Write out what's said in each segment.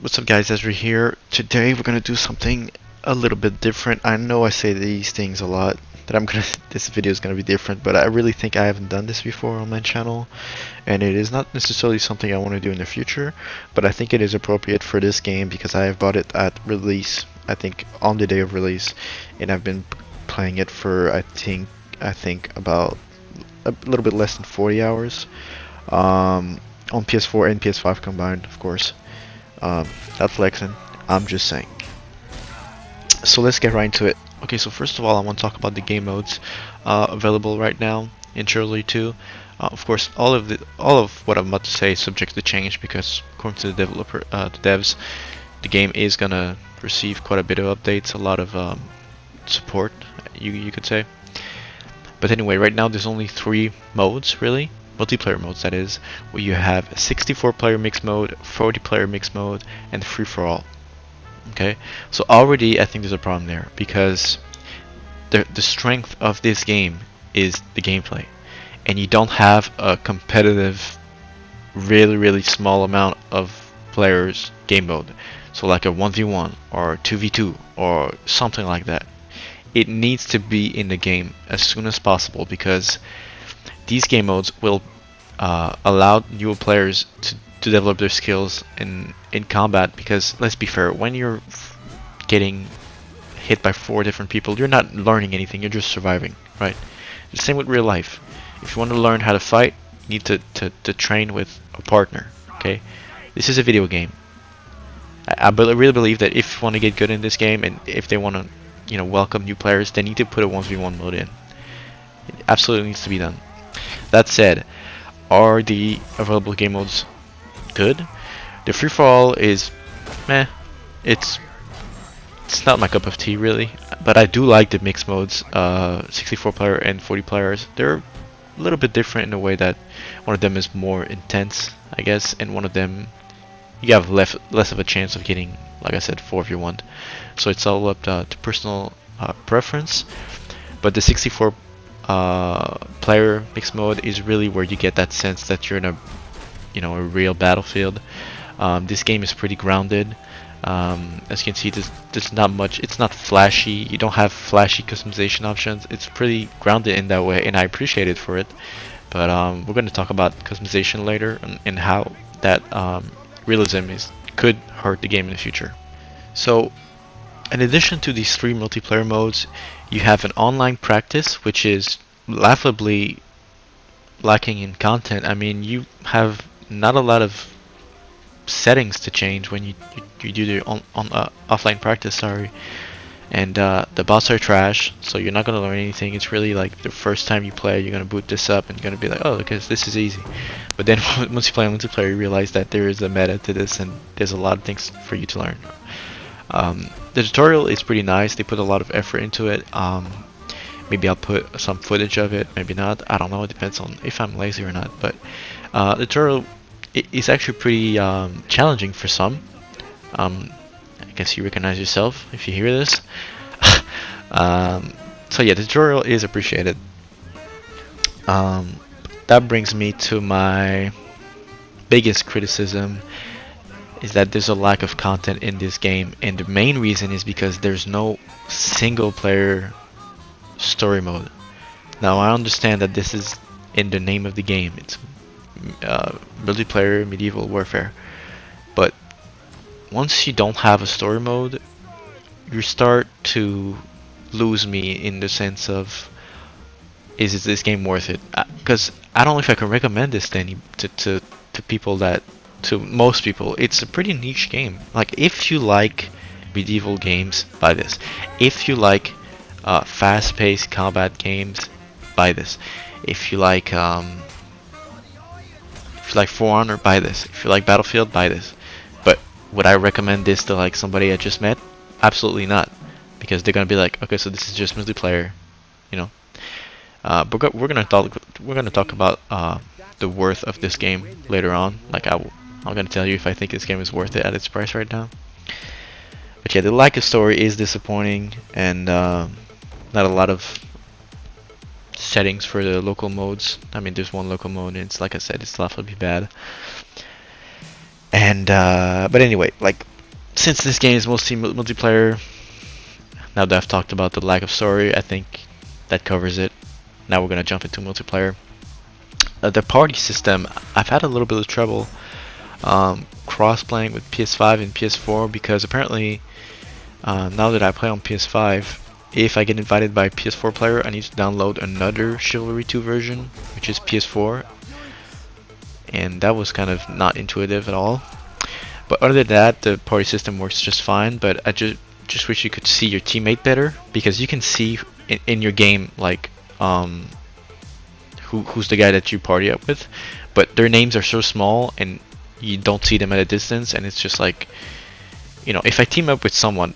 What's up guys, Zesri here. Today we're gonna do something a little bit different. I know I say these things a lot, that this video is gonna be different, but I really think I haven't done this before on my channel, and it is not necessarily something I want to do in the future, but I think it is appropriate for this game because I have bought it at release, I think on the day of release, and I've been playing it for I think about a little bit less than 40 hours, on PS4 and PS5 combined, of course. Not flexing, I'm just saying. So let's get right into it. Okay, so first of all, I want to talk about the game modes available right now in Chivalry 2. Of course, all of what I'm about to say is subject to change because according to the devs, the game is gonna receive quite a bit of updates, a lot of support, you could say. But anyway, right now there's only 3 modes really. Multiplayer modes, that is, where you have 64-player mixed mode, 40-player mixed mode, and free-for-all. Okay, so already I think there's a problem there because the strength of this game is the gameplay, and you don't have a competitive, really small amount of players game mode. So like a 1v1 or 2v2 or something like that. It needs to be in the game as soon as possible because these game modes will allow new players to develop their skills in combat, because let's be fair, when you're getting hit by 4 different people, you're not learning anything, you're just surviving, right? The same with real life. If you want to learn how to fight, you need to train with a partner, okay? This is a video game. I really believe that if you want to get good in this game, and if they want to welcome new players, they need to put a 1v1 mode in. It absolutely needs to be done. That said, are the available game modes good? The free-for-all is meh. It's not my cup of tea really, but I do like the mixed modes, 64-player and 40 players. They're a little bit different in the way that one of them is more intense, I guess, and one of them you have less of a chance of getting, like I said, 4 if you want. So it's all up to personal preference. But the 64 player mixed mode is really where you get that sense that you're in a real battlefield. This game is pretty grounded. As you can see, there's not much. It's not flashy. You don't have flashy customization options. It's pretty grounded in that way, and I appreciate it for it. But we're going to talk about customization later and how that realism could hurt the game in the future. So, in addition to these 3 multiplayer modes, you have an online practice, which is laughably lacking in content. I mean, you have not a lot of settings to change when you do the offline practice, sorry. And the bots are trash, so you're not gonna learn anything. It's really like the first time you play, you're gonna boot this up and you're gonna be like, oh, because this is easy. But then once you play on multiplayer, you realize that there is a meta to this, and there's a lot of things for you to learn. The tutorial is pretty nice. They put a lot of effort into it. Maybe I'll put some footage of it, maybe not. I don't know. It depends on if I'm lazy or not. But the tutorial is actually pretty challenging for some. I guess you recognize yourself if you hear this. So yeah, the tutorial is appreciated. That brings me to my biggest criticism, is that there's a lack of content in this game, and the main reason is because there's no single player story mode. Now I understand that this is in the name of the game, it's multiplayer medieval warfare, but once you don't have a story mode, you start to lose me in the sense of, is this game worth it? Because I don't know if I can recommend this to people that, to most people. It's a pretty niche game. Like, if you like medieval games, buy this. If you like fast-paced combat games, buy this. If you like For Honor, buy this. If you like Battlefield, buy this. But would I recommend this to like somebody I just met? Absolutely not, because they're gonna be like, okay, so this is just multiplayer, you know. But we're gonna talk about the worth of this game later on. Like I'm gonna tell you if I think this game is worth it at its price right now. But yeah, the lack of story is disappointing, and not a lot of settings for the local modes. I mean, there's one local mode, and it's, like I said, it's laughably bad. And but anyway, like, since this game is mostly multiplayer, now that I've talked about the lack of story, I think that covers it. Now we're gonna jump into multiplayer. The party system, I've had a little bit of trouble cross-playing with PS5 and PS4 because apparently now that I play on PS5, if I get invited by a PS4 player, I need to download another Chivalry 2 version, which is PS4, and that was kind of not intuitive at all. But other than that, the party system works just fine. But I just wish you could see your teammate better, because you can see in your game like who's the guy that you party up with, but their names are so small and you don't see them at a distance, and it's just like, you know, if I team up with someone,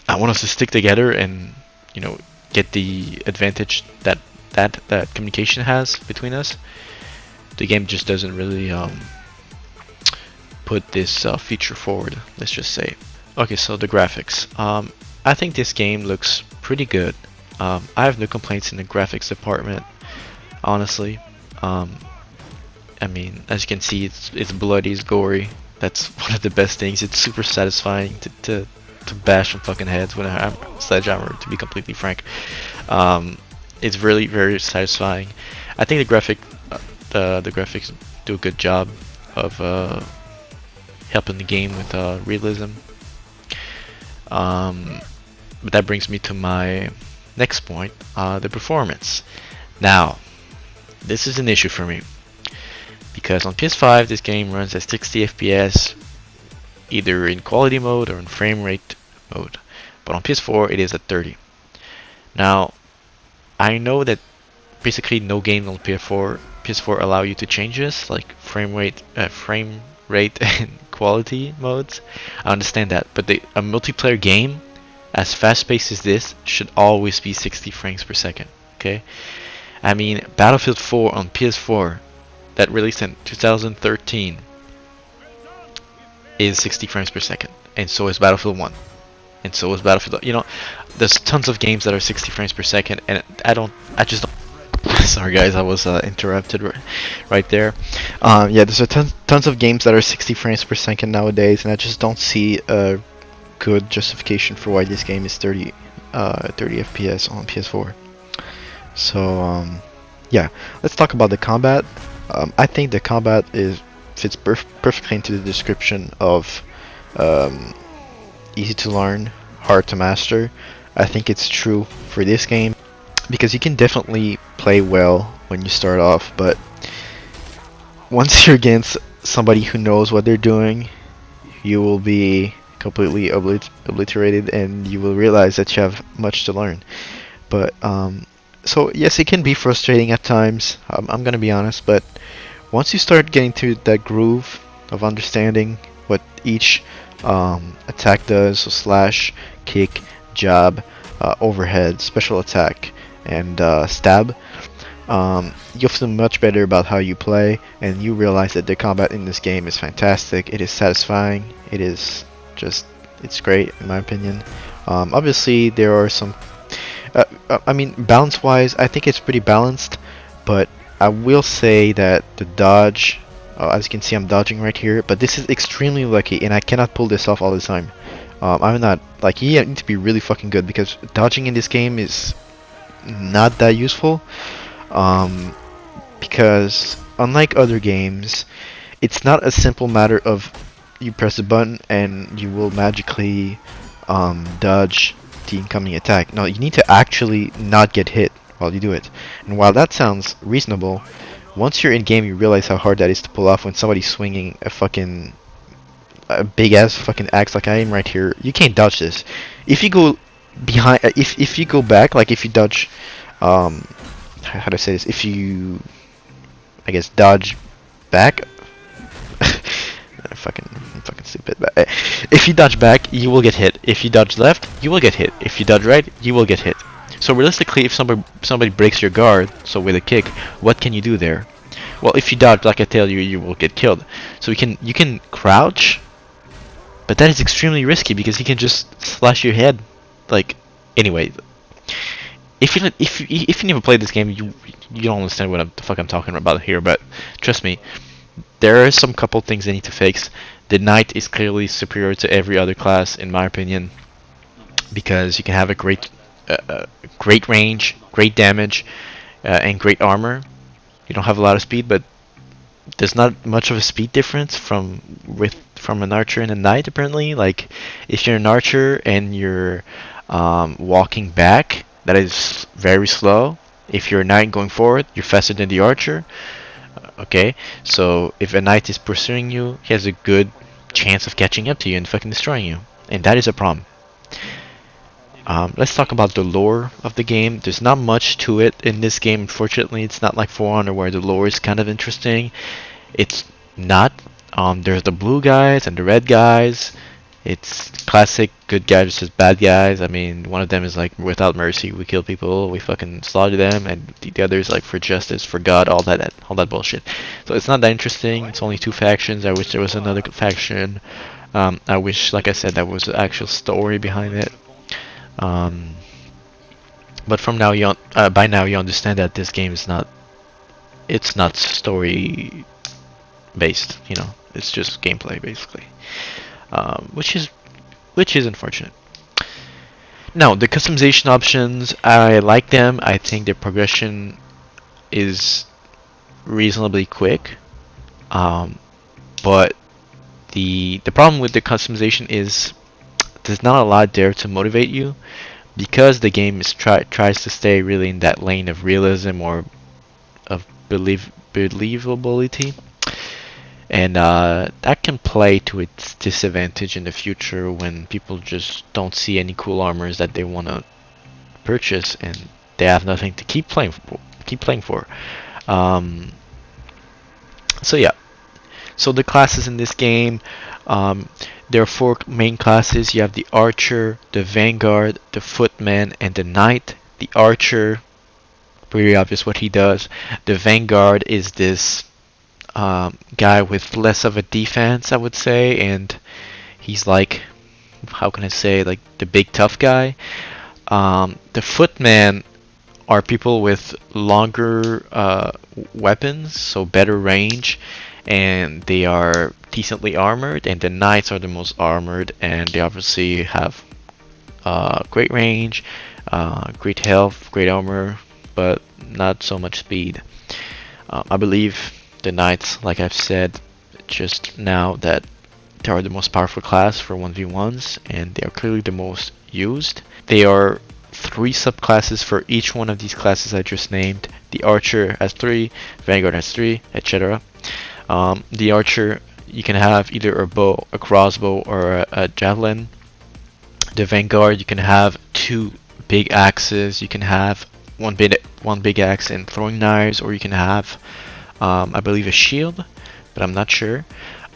I want us to stick together and, you know, get the advantage that communication has between us. The game just doesn't really put this feature forward, let's just say. Okay, so the graphics. I think this game looks pretty good. I have no complaints in the graphics department, honestly. I mean, as you can see, it's bloody, it's gory. That's one of the best things. It's super satisfying to bash some fucking heads with a sledgehammer, to be completely frank. It's really very satisfying. I think the graphics do a good job of helping the game with realism. But that brings me to my next point, the performance. Now, this is an issue for me, because on PS5 this game runs at 60 FPS either in quality mode or in frame rate mode, but on PS4 it is at 30. Now, I know that basically no game on PS4 allow you to change this, like frame rate and quality modes. I understand that, but a multiplayer game as fast-paced as this should always be 60 frames per second. Okay, I mean, Battlefield 4 on PS4 that released in 2013 is 60 frames per second, and so is Battlefield 1, and so is Battlefield. You know, there's tons of games that are 60 frames per second, and I just don't. Sorry guys, I was interrupted right there. Yeah, there's tons of games that are 60 frames per second nowadays, and I just don't see a good justification for why this game is 30 FPS on PS4. So yeah, let's talk about the combat. I think the combat fits perfectly into the description of easy to learn, hard to master. I think it's true for this game, because you can definitely play well when you start off, but once you're against somebody who knows what they're doing, you will be completely obliterated, and you will realize that you have much to learn. But so yes, it can be frustrating at times, I'm gonna be honest, but once you start getting to that groove of understanding what each attack does, so slash, kick, jab, overhead, special attack, and stab, you'll feel much better about how you play, and you realize that the combat in this game is fantastic. It is satisfying. It is just, it's great in my opinion. Obviously there are some I mean, balance wise I think it's pretty balanced, but I will say that the dodge, as you can see I'm dodging right here, but this is extremely lucky and I cannot pull this off all the time. I'm not, like, you need to be really fucking good, because dodging in this game is not that useful, because unlike other games, it's not a simple matter of you press a button and you will magically dodge the incoming attack. No, you need to actually not get hit while you do it. And while that sounds reasonable, once you're in game you realize how hard that is to pull off when somebody's swinging a big ass fucking axe like I am right here. You can't dodge this. If you go behind, if you go back, like if you dodge, how do I say this? If you, I guess, dodge back. I'm fucking stupid. But if you dodge back, you will get hit. If you dodge left, you will get hit. If you dodge right, you will get hit. So realistically, if somebody breaks your guard, so with a kick, what can you do there? Well, if you dodge, like I tell you, you will get killed. So you can crouch, but that is extremely risky because he can just slash your head. Like, anyway, if you never played this game, you don't understand what the fuck I'm talking about here. But trust me, there are some couple things they need to fix. The knight is clearly superior to every other class, in my opinion, because you can have a great range, great damage, and great armor. You don't have a lot of speed, but there's not much of a speed difference from an archer and a knight apparently. Like if you're an archer and you're walking back, that is very slow. If you're a knight going forward, you're faster than the archer. Okay, so if a knight is pursuing you, he has a good chance of catching up to you and fucking destroying you, and that is a problem. Let's talk about the lore of the game. There's not much to it in this game, unfortunately. It's not like For Honor where the lore is kind of interesting. It's not. There's the blue guys and the red guys. It's classic good guys versus bad guys. I mean, one of them is like without mercy, we kill people, we fucking slaughter them, and the other is like for justice, for God, all that bullshit. So it's not that interesting. It's only two factions. I wish there was another faction. I wish, like I said, there was an actual story behind it. But from now by now you understand that this game is not. It's not story based. You know, it's just gameplay basically, which is unfortunate. Now the customization options, I like them. I think the progression is reasonably quick, but the problem with the customization is there's not a lot there to motivate you, because the game is tries to stay really in that lane of realism or of believability, and that can play to its disadvantage in the future when people just don't see any cool armors that they want to purchase and they have nothing to keep playing for. So yeah, so the classes in this game, there are four main classes. You have the Archer, the Vanguard, the Footman, and the Knight. The Archer, pretty obvious what he does. The Vanguard is this guy with less of a defense, I would say, and he's like, how can I say, like the big tough guy. The Footman are people with longer weapons, so better range, and they are decently armored, and the knights are the most armored, and they obviously have great range, great health, great armor, but not so much speed. I believe the knights, like I've said just now, that they are the most powerful class for 1v1s, and they are clearly the most used. There are 3 subclasses for each one of these classes I just named. The Archer has 3, Vanguard has 3, etc. The Archer, you can have either a bow, a crossbow, or a javelin. The Vanguard, you can have 2 big axes. You can have one big axe and throwing knives, or you can have, I believe, a shield, but I'm not sure.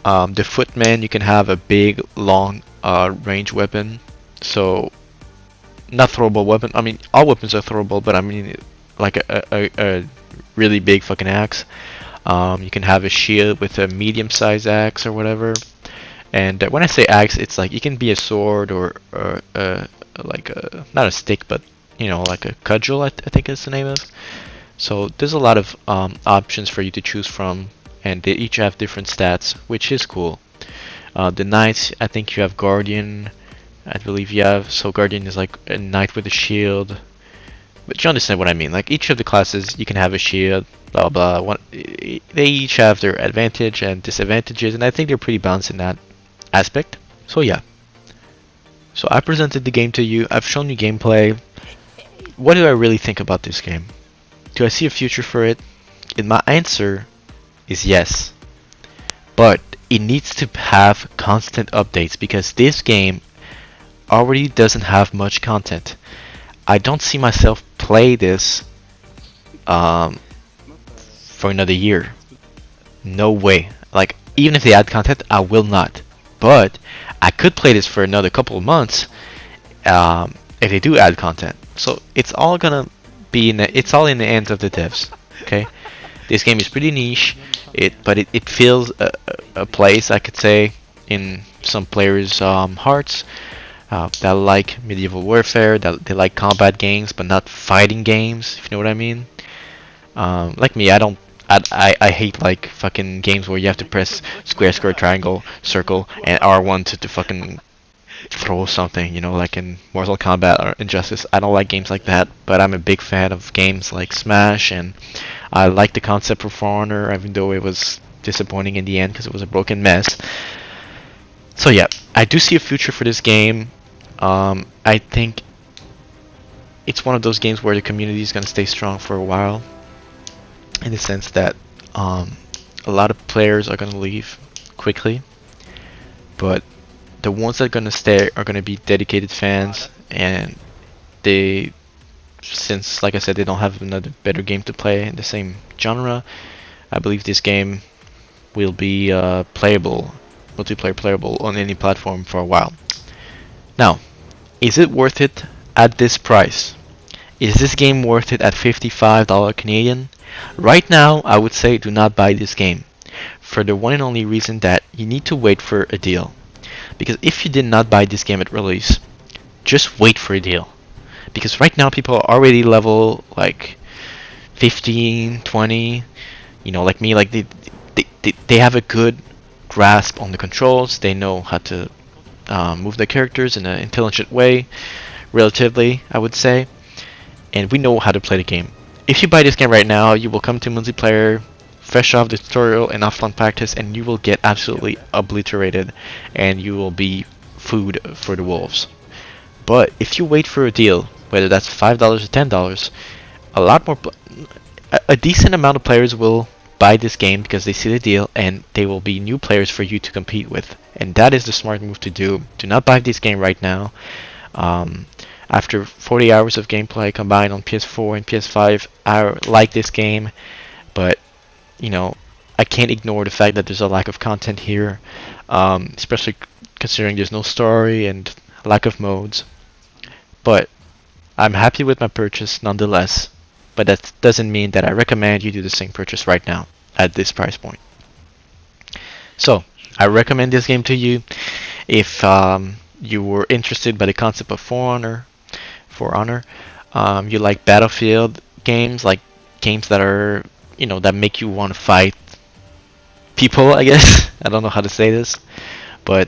The Footman, you can have a big, long range weapon. So, not throwable weapon. I mean, all weapons are throwable, but I mean, like a really big fucking axe. You can have a shield with a medium-sized axe or whatever. And when I say axe, it's like it can be a sword or like a, not a stick, but you know, like a cudgel, I think is the name of. So there's a lot of options for you to choose from, and they each have different stats, which is cool. The knights, I think you have Guardian. I believe you have, so Guardian is like a knight with a shield. But you understand what I mean. Like each of the classes, you can have a shield, blah blah. They each have their advantage and disadvantages, and I think they're pretty balanced in that aspect. So yeah. So I presented the game to you. I've shown you gameplay. What do I really think about this game? Do I see a future for it? And my answer is yes. But it needs to have constant updates, because this game already doesn't have much content. I don't see myself play this for another year. No way. Like, even if they add content, I will not. But I could play this for another couple of months if they do add content. So it's all gonna be it's all in the hands of the devs. Okay, this game is pretty niche. But it fills a place, I could say, in some players' hearts that like medieval warfare, that they like combat games, but not fighting games. If you know what I mean. Like me, I don't I hate like fucking games where you have to press square, square, triangle, circle, and R1 to fucking throw something, you know, like in Mortal Kombat or Injustice. I don't like games like that, but I'm a big fan of games like Smash, and I like the concept of For Honor, even though it was disappointing in the end because it was a broken mess. So yeah, I do see a future for this game. I think it's one of those games where the community is going to stay strong for a while, in the sense that um, a lot of players are going to leave quickly, but the ones that are going to stay are going to be dedicated fans, and they, since like I said, they don't have another better game to play in the same genre, I believe this game will be playable, multiplayer playable on any platform for a while. Now, is it worth it at this price? Is this game worth it at $55 Canadian? Right now, I would say do not buy this game, for the one and only reason that you need to wait for a deal. Because if you did not buy this game at release, just wait for a deal. Because right now people are already level like 15, 20, you know, like me, like they have a good grasp on the controls. They know how to move their characters in an intelligent way, relatively, I would say. And we know how to play the game. If you buy this game right now, you will come to multiplayer fresh off the tutorial and offline practice, and you will get absolutely obliterated, and you will be food for the wolves. But if you wait for a deal, whether that's $5 or $10, a lot more, a decent amount of players will buy this game because they see the deal, and they will be new players for you to compete with. And that is the smart move to do. Do not buy this game right now. After 40 hours of gameplay combined on PS4 and PS5, I like this game, but you know, I can't ignore the fact that there's a lack of content here, especially considering there's no story and lack of modes. But I'm happy with my purchase nonetheless, but that doesn't mean that I recommend you do the same purchase right now at this price point. So, I recommend this game to you if you were interested by the concept of For Honor. You like Battlefield games, like games that are, you know, that make you want to fight people, I guess. I don't know how to say this, but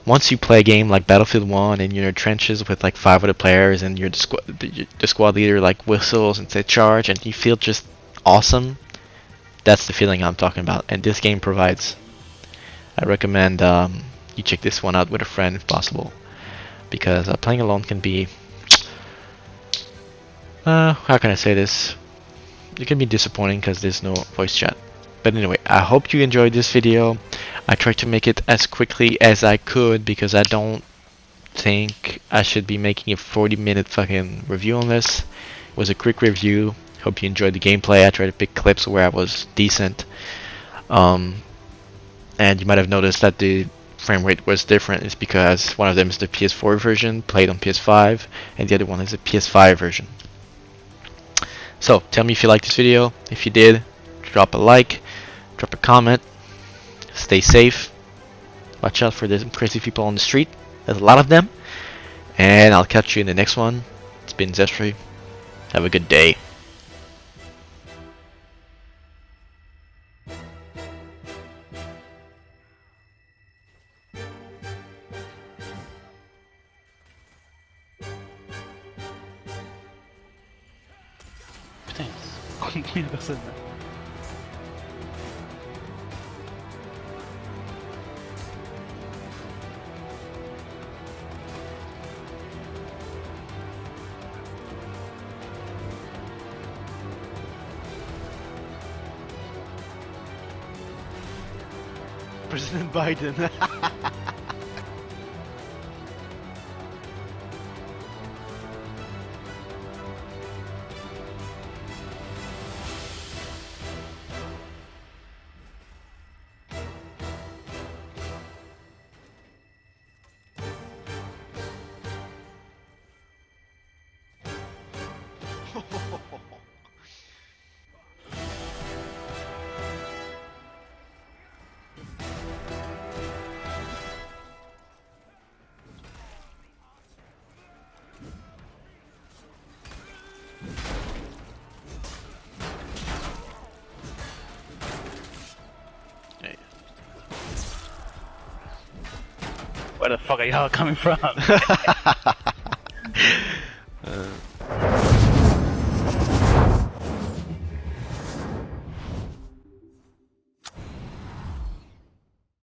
once you play a game like Battlefield 1 and you're in trenches with like 5 other players, and you're the squad leader like whistles and says charge, and you feel just awesome, that's the feeling I'm talking about, and this game provides. I recommend you check this one out with a friend if possible, because playing alone can be, how can I say this? It can be disappointing because there's no voice chat. But anyway, I hope you enjoyed this video. I tried to make it as quickly as I could because I don't think I should be making a 40-minute fucking review on this. It was a quick review. Hope you enjoyed the gameplay. I tried to pick clips where I was decent. And you might have noticed that the frame rate was different. It's because one of them is the PS4 version played on PS5, and the other one is the PS5 version. So, tell me if you liked this video. If you did, drop a like, drop a comment, stay safe, watch out for the crazy people on the street, there's a lot of them, and I'll catch you in the next one. It's been Zesri. Have a good day. Putain, combien il y a de personnes là? President Biden. Where the fuck are y'all coming from?